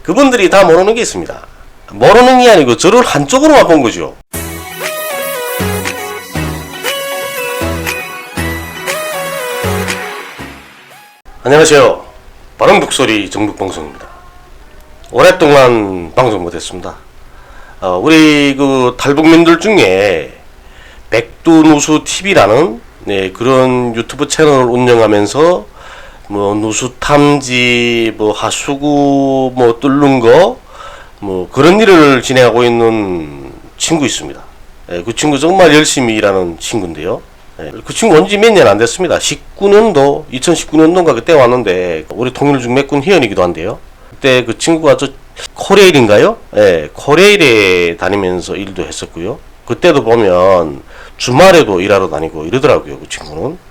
그분들이 다 모르는 게 있습니다. 모르는 게 아니고 저를 한쪽으로만 본 거죠. 안녕하세요. 바른북소리 정북방송입니다. 오랫동안 방송 못했습니다. 우리 그 탈북민들 중에 백두누수TV라는 그런 유튜브 채널을 운영하면서 뭐 누수 탐지, 뭐 하수구 뭐 뚫는 거, 뭐 그런 일을 진행하고 있는 친구 있습니다. 그 친구 정말 열심히 일하는 친구인데요. 그 친구 온 지 몇 년 안 됐습니다. 2019년도인가 그때 왔는데 우리 통일중매군 회원이기도 한데요. 그때 그 친구가 저 코레일인가요? 코레일에 다니면서 일도 했었고요. 그때도 보면 주말에도 일하러 다니고 이러더라고요. 그 친구는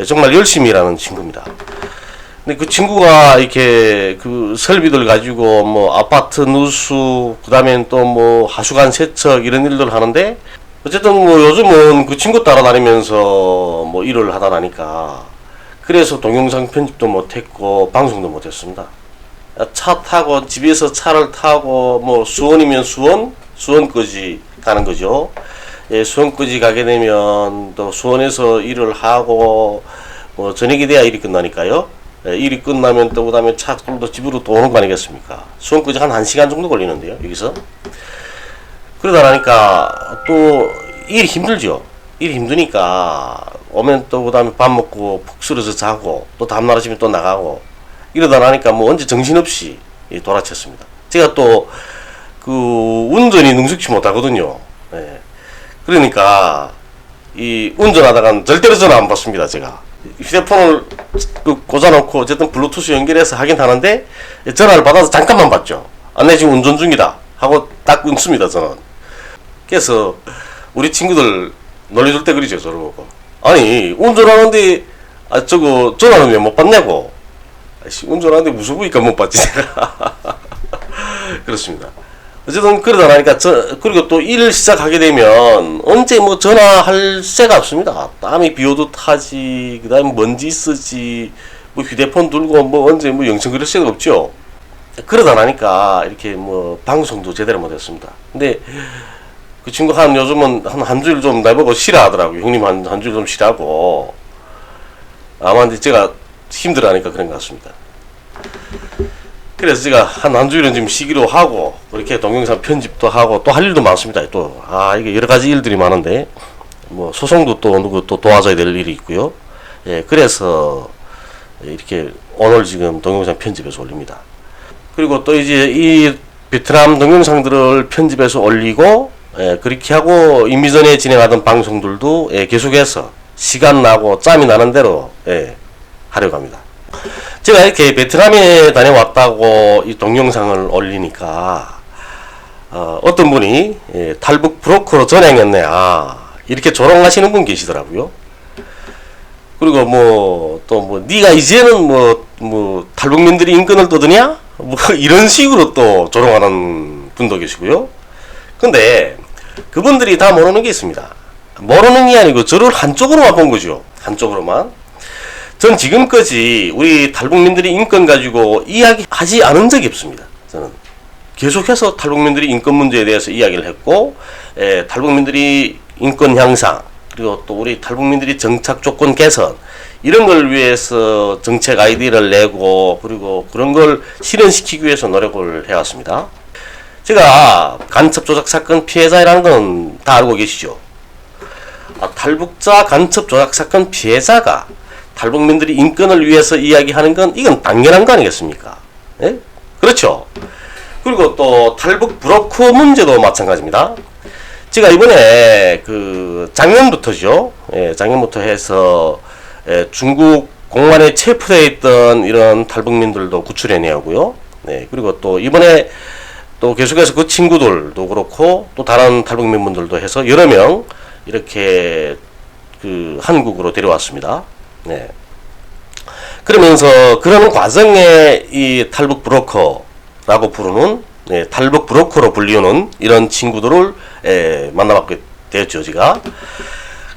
정말 열심히 일하는 친구입니다. 근데 그 친구가 이렇게 그 설비들 가지고 뭐 아파트 누수, 그 다음엔 또 뭐 하수관 세척 이런 일들 하는데, 어쨌든 뭐 요즘은 그 친구 따라다니면서 뭐 일을 하다 나니까 그래서 동영상 편집도 못했고 방송도 못했습니다. 차 타고 집에서 차를 타고 뭐 수원이면 수원까지 가는 거죠. 수원까지 가게 되면 또 수원에서 일을 하고 뭐 저녁이 돼야 일이 끝나니까요. 일이 끝나면 또 그 다음에 차 끌고 집으로 또 오는 거 아니겠습니까? 수원까지 한 1시간 정도 걸리는데요, 여기서. 그러다 나니까 또 일이 힘들죠. 일이 힘드니까 오면 또 그 다음에 밥 먹고 푹 쓰러져 자고 또 다음날 아침에 또 나가고 이러다 나니까 뭐 언제 정신없이 돌아쳤습니다. 제가 또 그 운전이 능숙치 못하거든요. 그러니까 이 운전하다간 절대로 전화 안 받습니다. 제가 휴대폰을 꽂아놓고 어쨌든 블루투스 연결해서 하긴 하는데 전화를 받아서 잠깐만 받죠. 내 지금 운전 중이다 하고 딱 끊습니다. 저는. 그래서 우리 친구들 놀려줄 때 그러죠. 저를 보고, 아니 운전하는데 저거 전화는 왜 못 받냐고. 운전하는데 무서우니까 못 받지 내가. 그렇습니다. 어쨌든 그러다 나니까 그리고 또 일을 시작하게 되면 언제 뭐 전화할 새가 없습니다. 땀이 비오듯 하지, 그 다음에 먼지 쓰지, 뭐 휴대폰 들고 뭐 언제 뭐 영천그릴 새가 없죠. 그러다 나니까 이렇게 뭐 방송도 제대로 못했습니다. 근데 그 친구 요즘은 한 주일 좀 나보고 싫어하더라고요. 형님 한 주일 좀 쉬라고. 아마 이제 제가 힘들어하니까 그런 것 같습니다. 그래서 제가 한 주일은 지금 쉬기로 하고, 그렇게 동영상 편집도 하고 또 할 일도 많습니다. 또 이게 여러 가지 일들이 많은데 뭐 소송도 또 누구 또 도와줘야 될 일이 있고요. 그래서 이렇게 오늘 지금 동영상 편집해서 올립니다. 그리고 또 이제 이 베트남 동영상들을 편집해서 올리고, 그렇게 하고 이미 전에 진행하던 방송들도 계속해서 시간 나고 짬이 나는 대로 하려고 합니다. 제가 이렇게 베트남에 다녀왔다고 이 동영상을 올리니까 어떤 분이 탈북 브로커로 전향했네, 이렇게 조롱하시는 분 계시더라고요. 그리고 뭐 또 뭐 네가 이제는 뭐 탈북민들이 인권을 떠드냐, 뭐 이런 식으로 또 조롱하는 분도 계시고요. 근데 그분들이 다 모르는 게 있습니다. 모르는 게 아니고 저를 한쪽으로만 본 거죠. 한쪽으로만. 전 지금까지 우리 탈북민들이 인권 가지고 이야기하지 않은 적이 없습니다. 저는 계속해서 탈북민들이 인권 문제에 대해서 이야기를 했고, 탈북민들이 인권 향상, 그리고 또 우리 탈북민들이 정착 조건 개선, 이런 걸 위해서 정책 아이디어를 내고, 그리고 그런 걸 실현시키기 위해서 노력을 해왔습니다. 제가 간첩 조작 사건 피해자라는 건 다 알고 계시죠? 탈북자 간첩 조작 사건 피해자가 탈북민들이 인권을 위해서 이야기하는 건 이건 당연한 거 아니겠습니까? 그렇죠. 그리고 또 탈북 브로커 문제도 마찬가지입니다. 제가 이번에 그 작년부터죠. 작년부터 해서 중국 공안에 체포되어 있던 이런 탈북민들도 구출해내고요. 그리고 또 이번에 또 계속해서 그 친구들도 그렇고 또 다른 탈북민분들도 해서 여러 명 이렇게 그 한국으로 데려왔습니다. 그러면서 그런 과정에 이 탈북 브로커라고 부르는, 탈북 브로커로 불리우는 이런 친구들을 만나봤게 되었죠, 제가.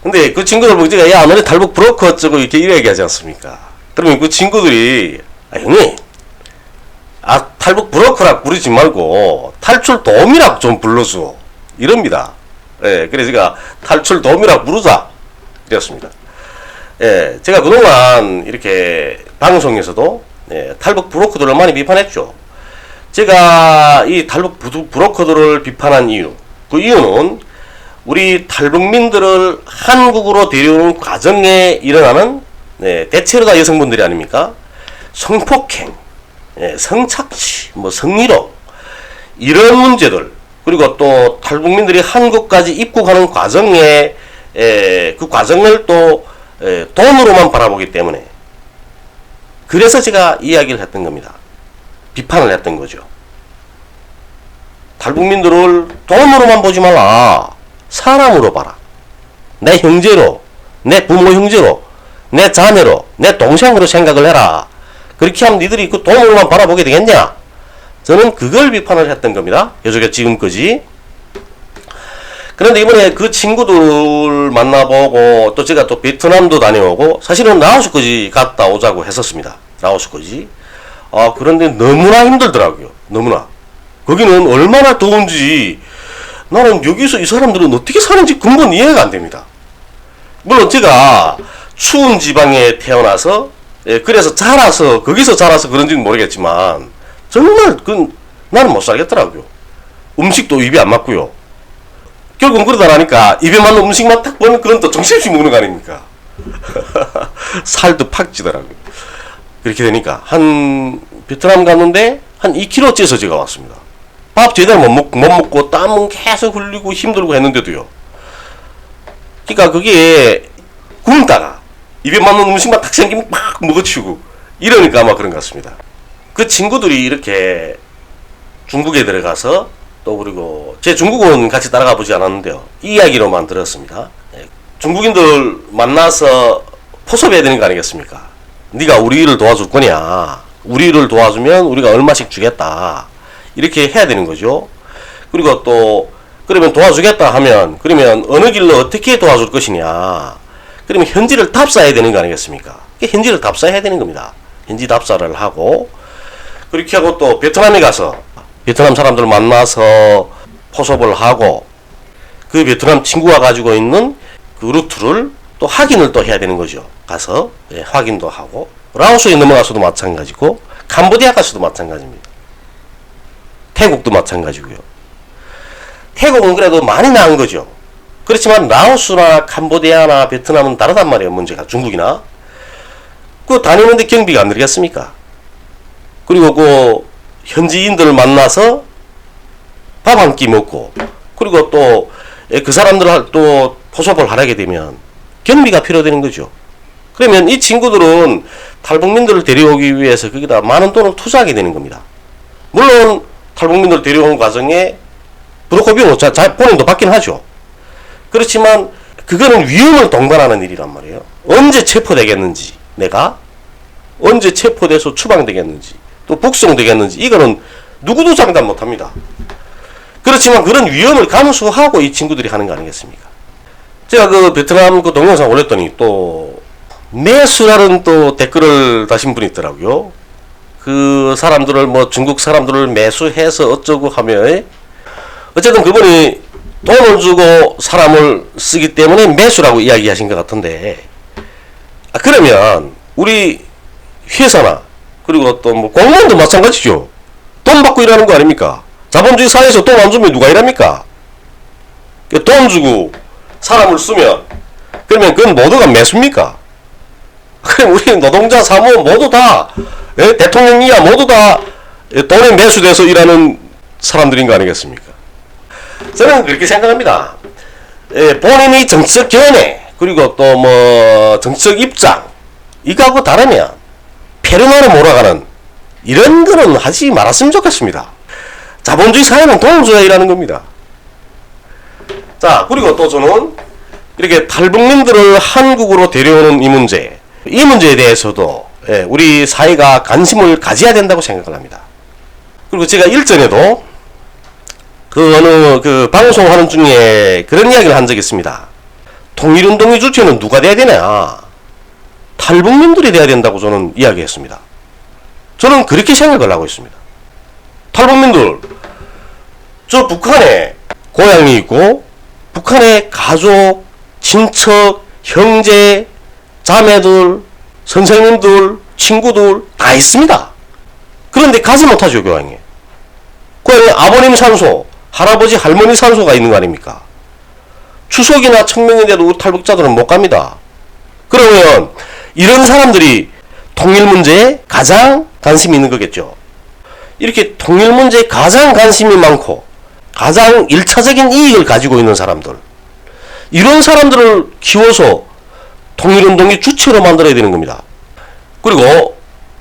근데 그 친구들 보고 제가 야 너네 탈북 브로커 어쩌고 이렇게 이야기하지 않습니까? 그러면 그 친구들이 형님 탈북 브로커라 부르지 말고 탈출 도우미라 좀 불러줘. 이럽니다. 예, 그래서 제가 탈출 도우미라 부르자. 이랬습니다. 예, 제가 그동안 이렇게 방송에서도 탈북 브로커들을 많이 비판했죠. 제가 이 탈북 브로커들을 비판한 이유, 그 이유는 우리 탈북민들을 한국으로 데려오는 과정에 일어나는 대체로 다 여성분들이 아닙니까? 성폭행, 성착취, 성희롱 이런 문제들, 그리고 또 탈북민들이 한국까지 입국하는 과정에 그 과정을 또 돈으로만 바라보기 때문에, 그래서 제가 이야기를 했던 겁니다. 비판을 했던 거죠. 탈북민들을 돈으로만 보지 말라. 사람으로 봐라. 내 형제로, 내 부모 형제로, 내 자매로, 내 동생으로 생각을 해라. 그렇게 하면 니들이 그 돈으로만 바라보게 되겠냐? 저는 그걸 비판을 했던 겁니다. 계속해서 지금까지. 그런데 이번에 그 친구들 만나보고, 또 제가 또 베트남도 다녀오고, 사실은 라오스까지 갔다 오자고 했었습니다. 라오스까지. 그런데 너무나 힘들더라고요. 너무나. 거기는 얼마나 더운지, 나는 여기서 이 사람들은 어떻게 사는지 근본 이해가 안 됩니다. 물론 제가 추운 지방에 태어나서, 그래서 거기서 자라서 그런지는 모르겠지만, 정말 나는 못 살겠더라고요. 음식도 입에 안 맞고요. 결국은 그러다 나니까 입에 맞는 음식만 딱 보면 그건 또 정신없이 먹는 거 아닙니까? 살도 팍 찌더라고요. 그렇게 되니까 베트남 갔는데 한 2kg 째서 제가 왔습니다. 밥 제대로 못 먹고 땀은 계속 흘리고 힘들고 했는데도요. 그러니까 그게 굶다가 입에 맞는 음식만 딱 생기면 막 먹어치우고 이러니까 아마 그런 것 같습니다. 그 친구들이 이렇게 중국에 들어가서, 또 그리고 제 중국은 같이 따라가 보지 않았는데요. 이 이야기로만 들었습니다. 중국인들 만나서 포섭해야 되는 거 아니겠습니까? 네가 우리 일을 도와줄 거냐? 우리 일을 도와주면 우리가 얼마씩 주겠다. 이렇게 해야 되는 거죠. 그리고 또 그러면 도와주겠다 하면, 그러면 어느 길로 어떻게 도와줄 것이냐? 그러면 현지를 답사해야 되는 거 아니겠습니까? 현지를 답사해야 되는 겁니다. 현지 답사를 하고, 그렇게 하고 또 베트남에 가서 베트남 사람들 만나서 포섭을 하고, 그 베트남 친구가 가지고 있는 그 루트를 또 확인을 또 해야 되는 거죠. 가서 확인도 하고, 라오스에 넘어가서도 마찬가지고, 캄보디아 가서도 마찬가지입니다. 태국도 마찬가지고요. 태국은 그래도 많이 나은 거죠. 그렇지만 라오스나 캄보디아나 베트남은 다르단 말이에요. 문제가 중국이나. 그 다니는데 경비가 안 들겠습니까? 그리고 그 현지인들을 만나서 밥 한 끼 먹고, 그리고 또 그 사람들을 또 포섭을 하게 되면 경비가 필요되는 거죠. 그러면 이 친구들은 탈북민들을 데려오기 위해서 거기다 많은 돈을 투자하게 되는 겁니다. 물론 탈북민들을 데려오는 과정에 브로커 비용은 본인도 받긴 하죠. 그렇지만 그거는 위험을 동반하는 일이란 말이에요. 언제 체포되겠는지, 내가 언제 체포돼서 추방되겠는지, 또 북송되겠는지, 이거는 누구도 장담 못합니다. 그렇지만 그런 위험을 감수하고 이 친구들이 하는 거 아니겠습니까? 제가 그 베트남 그 동영상 올렸더니 또 매수라는 또 댓글을 다신 분이 있더라고요. 그 사람들을 중국 사람들을 매수해서 어쩌고 하며, 어쨌든 그분이 돈을 주고 사람을 쓰기 때문에 매수라고 이야기하신 것 같은데, 그러면 우리 회사나 그리고 또 공무원도 마찬가지죠. 돈 받고 일하는 거 아닙니까? 자본주의 사회에서 돈 안 주면 누가 일합니까? 돈 주고 사람을 쓰면, 그러면 그건 모두가 매수입니까? 그럼 우리 노동자, 사무원 모두 다, 대통령 이하 모두 다 돈에 매수돼서 일하는 사람들인 거 아니겠습니까? 저는 그렇게 생각합니다. 본인의 정치적 견해, 그리고 또 정치적 입장, 이거하고 다르면 페르마로 몰아가는 이런 거는 하지 말았으면 좋겠습니다. 자본주의 사회는 돈을 줘야 일하는 겁니다. 자, 그리고 또 저는 이렇게 탈북민들을 한국으로 데려오는 이 문제에 대해서도 우리 사회가 관심을 가져야 된다고 생각을 합니다. 그리고 제가 일전에도 어느 방송하는 중에 그런 이야기를 한 적이 있습니다. 통일운동의 주체는 누가 돼야 되냐? 탈북민들이 돼야 된다고 저는 이야기했습니다. 저는 그렇게 생각을 하고 있습니다. 탈북민들, 저 북한에 고향이 있고 북한에 가족, 친척, 형제, 자매들, 선생님들, 친구들 다 있습니다. 그런데 가지 못하죠, 고향에. 고향에 아버님 산소, 할아버지, 할머니 산소가 있는 거 아닙니까? 추석이나 청명인데도 우리 탈북자들은 못 갑니다. 그러면 이런 사람들이 통일 문제에 가장 관심이 있는 거겠죠. 이렇게 통일 문제에 가장 관심이 많고 가장 1차적인 이익을 가지고 있는 사람들, 이런 사람들을 키워서 통일운동의 주체로 만들어야 되는 겁니다. 그리고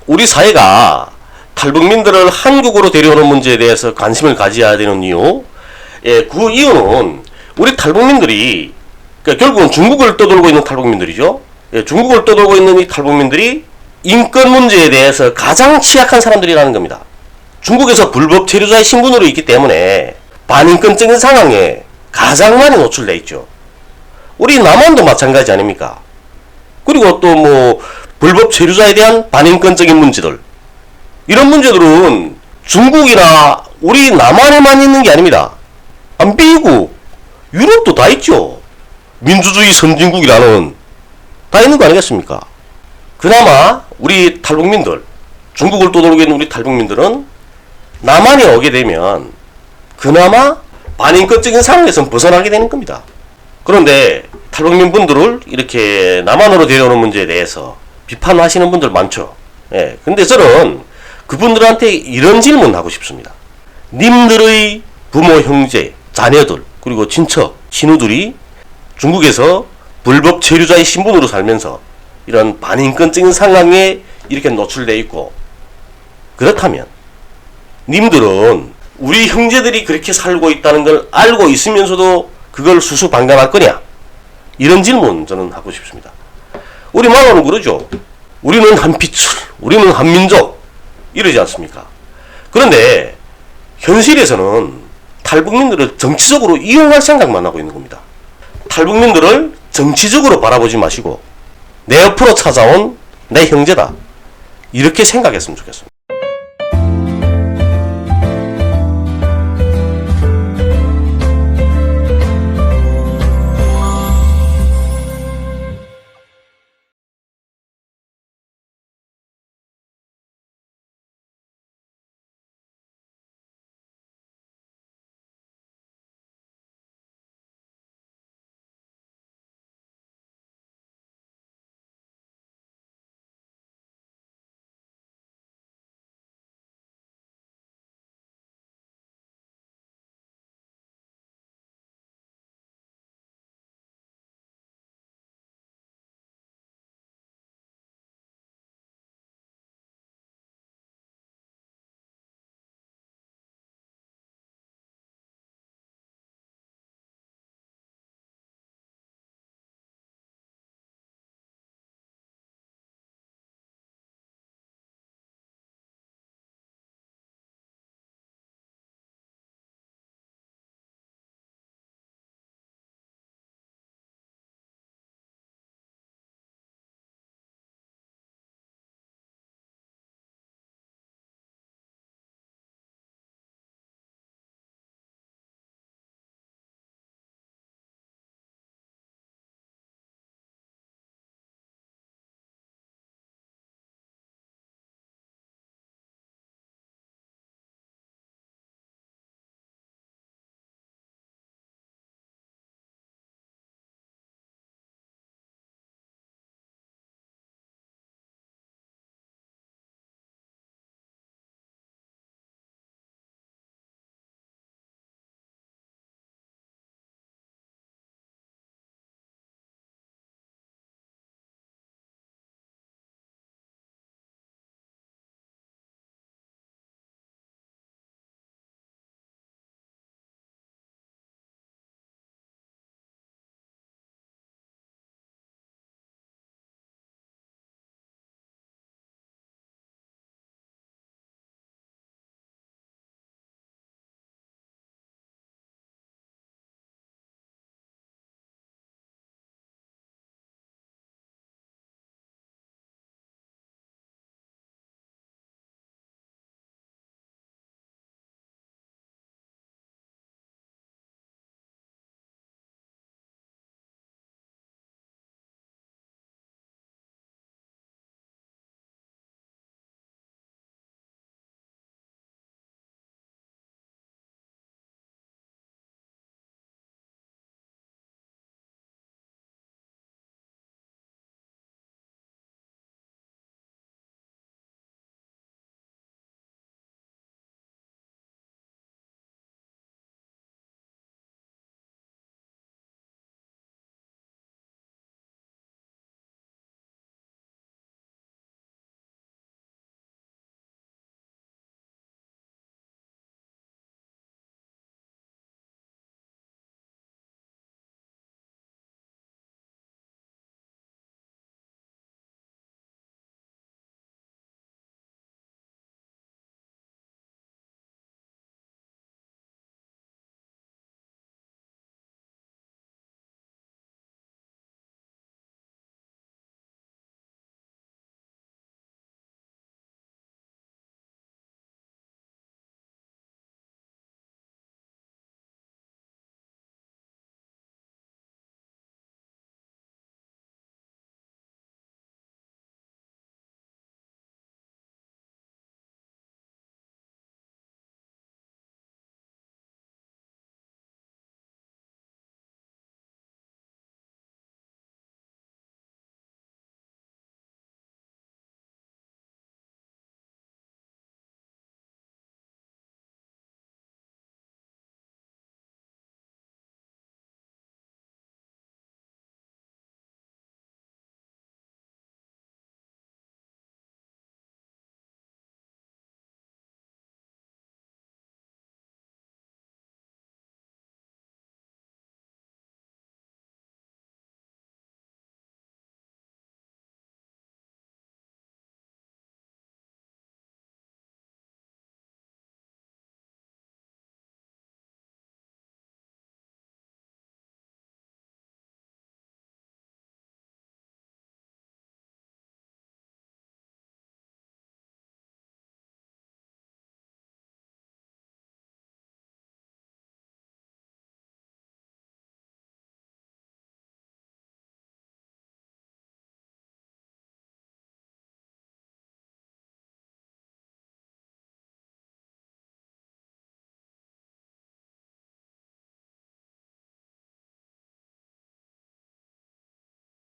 우리 사회가 탈북민들을 한국으로 데려오는 문제에 대해서 관심을 가져야 되는 이유, 그 이유는 우리 탈북민들이, 그러니까 결국은 중국을 떠돌고 있는 탈북민들이죠. 중국을 떠돌고 있는 이 탈북민들이 인권 문제에 대해서 가장 취약한 사람들이라는 겁니다. 중국에서 불법 체류자의 신분으로 있기 때문에 반인권적인 상황에 가장 많이 노출돼 있죠. 우리 남한도 마찬가지 아닙니까? 그리고 또 뭐 불법 체류자에 대한 반인권적인 문제들, 이런 문제들은 중국이나 우리 남한에만 있는 게 아닙니다. 미국, 유럽도 다 있죠. 민주주의 선진국이라는 다 있는 거 아니겠습니까? 그나마 우리 탈북민들, 중국을 떠돌고 있는 우리 탈북민들은 남한에 오게 되면 그나마 반인권적인 상황에서 벗어나게 되는 겁니다. 그런데 탈북민 분들을 이렇게 남한으로 데려오는 문제에 대해서 비판하시는 분들 많죠. 근데 저는 그분들한테 이런 질문 하고 싶습니다. 님들의 부모, 형제, 자녀들, 그리고 친척, 친구들이 중국에서 불법 체류자의 신분으로 살면서 이런 반인권적인 상황에 이렇게 노출되어 있고, 그렇다면 님들은 우리 형제들이 그렇게 살고 있다는 걸 알고 있으면서도 그걸 수수방관할 거냐? 이런 질문 저는 하고 싶습니다. 우리 말로는 그러죠. 우리는 한 피출, 우리는 한 민족, 이러지 않습니까? 그런데 현실에서는 탈북민들을 정치적으로 이용할 생각만 하고 있는 겁니다. 탈북민들을 정치적으로 바라보지 마시고 내 옆으로 찾아온 내 형제다, 이렇게 생각했으면 좋겠습니다.